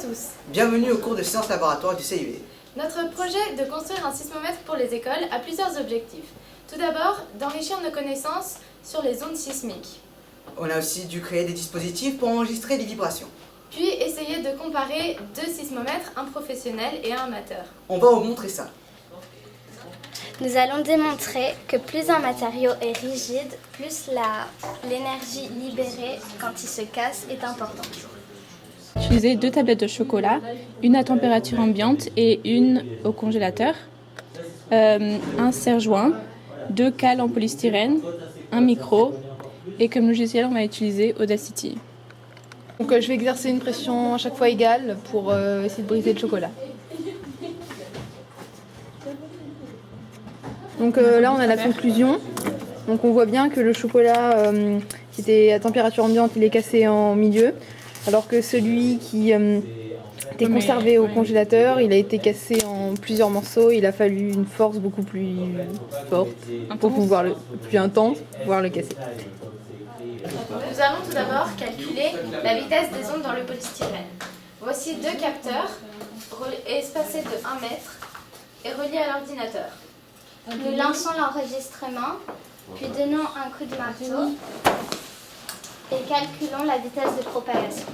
tous. Bienvenue au cours de sciences laboratoires du CIV. Notre projet de construire un sismomètre pour les écoles a plusieurs objectifs. Tout d'abord, d'enrichir nos connaissances sur les ondes sismiques. On a aussi dû créer des dispositifs pour enregistrer les vibrations. Puis essayer de comparer deux sismomètres, un professionnel et un amateur. On va vous montrer ça. Nous allons démontrer que plus un matériau est rigide, plus l'énergie libérée quand il se casse est importante. Utiliser 2 tablettes de chocolat, une à température ambiante et une au congélateur, un serre-joint, 2 cales en polystyrène, un micro et comme logiciel on va utiliser Audacity. Donc je vais exercer une pression à chaque fois égale pour essayer de briser le chocolat. Donc là on a la conclusion. Donc on voit bien que le chocolat qui était à température ambiante, il est cassé en milieu, alors que celui qui était conservé au congélateur, il a été cassé en plusieurs morceaux. Il a fallu une force beaucoup plus forte pour pouvoir plus intense pour pouvoir le casser. Nous allons tout d'abord calculer la vitesse des ondes dans le polystyrène. Voici 2 capteurs espacés de 1 mètre et reliés à l'ordinateur. Nous lançons l'enregistrement, puis donnons un coup de marteau et calculons la vitesse de propagation.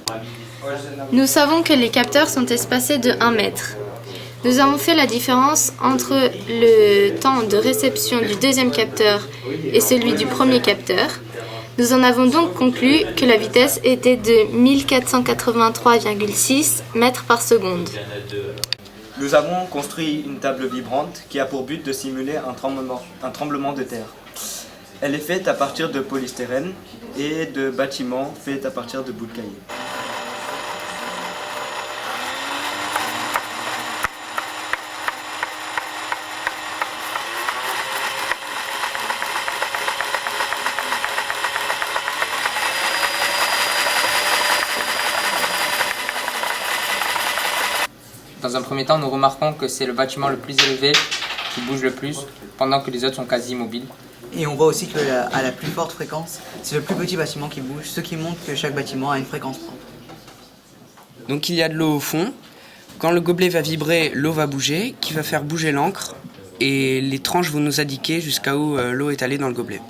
Nous savons que les capteurs sont espacés de 1 mètre. Nous avons fait la différence entre le temps de réception du deuxième capteur et celui du premier capteur. Nous en avons donc conclu que la vitesse était de 1483,6 mètres par seconde. Nous avons construit une table vibrante qui a pour but de simuler un tremblement de terre. Elle est faite à partir de polystyrène et de bâtiments faits à partir de bouts de caillé. Dans un premier temps, nous remarquons que c'est le bâtiment le plus élevé qui bouge le plus, pendant que les autres sont quasi immobiles. Et on voit aussi qu'à la plus forte fréquence, c'est le plus petit bâtiment qui bouge, ce qui montre que chaque bâtiment a une fréquence propre. Donc il y a de l'eau au fond. Quand le gobelet va vibrer, l'eau va bouger, qui va faire bouger l'encre, et les tranches vont nous indiquer jusqu'à où l'eau est allée dans le gobelet.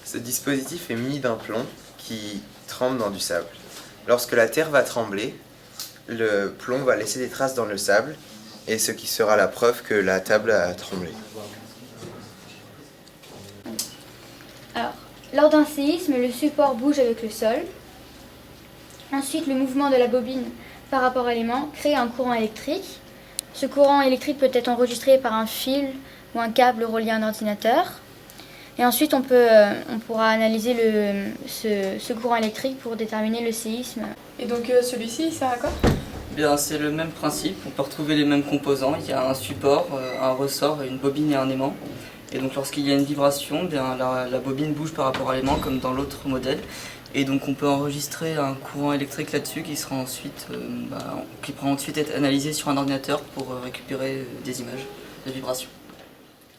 Ce dispositif est muni d'un plomb qui trempe dans du sable. Lorsque la terre va trembler, le plomb va laisser des traces dans le sable, et ce qui sera la preuve que la table a tremblé. Alors, lors d'un séisme, le support bouge avec le sol. Ensuite, le mouvement de la bobine par rapport à l'aimant crée un courant électrique. Ce courant électrique peut être enregistré par un fil ou un câble relié à un ordinateur. Et ensuite, on pourra analyser ce courant électrique pour déterminer le séisme. Et donc celui-ci, il sert à quoi ? Bien, c'est le même principe, on peut retrouver les mêmes composants. Il y a un support, un ressort, une bobine et un aimant. Et donc lorsqu'il y a une vibration, bien, la bobine bouge par rapport à l'aimant comme dans l'autre modèle. Et donc on peut enregistrer un courant électrique là-dessus qui pourra ensuite être analysé sur un ordinateur pour récupérer des images de vibrations.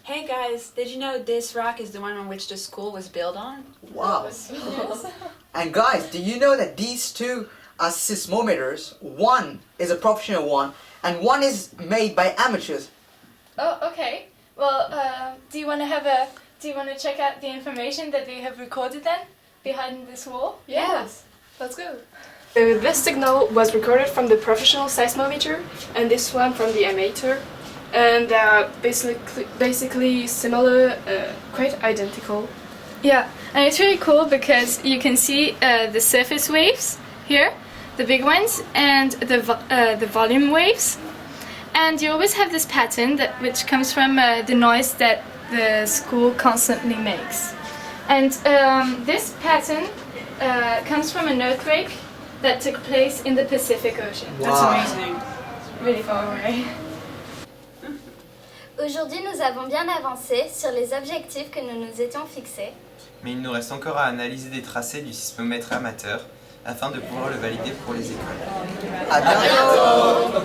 Hey guys, did you know this rock is the one on which the school was built on? Wow! And guys, do you know that these two are seismometers? One is a professional one, and one is made by amateurs. Oh, okay. Well, do you want to check out the information that they have recorded then behind this wall? Yes. Let's go. This signal was recorded from the professional seismometer and this one from the amateur, and they are basically similar, quite identical. Yeah, and it's really cool because you can see the surface waves here, the big ones, and the volume waves. And you always have this pattern which comes from the noise that the school constantly makes. And this pattern comes from an earthquake that took place in the Pacific Ocean. Wow. That's amazing. Really far away. Aujourd'hui, nous avons bien avancé sur les objectifs que nous nous étions fixés. Mais il nous reste encore à analyser des tracés du sismomètre amateur afin de pouvoir le valider pour les écoles. À bientôt!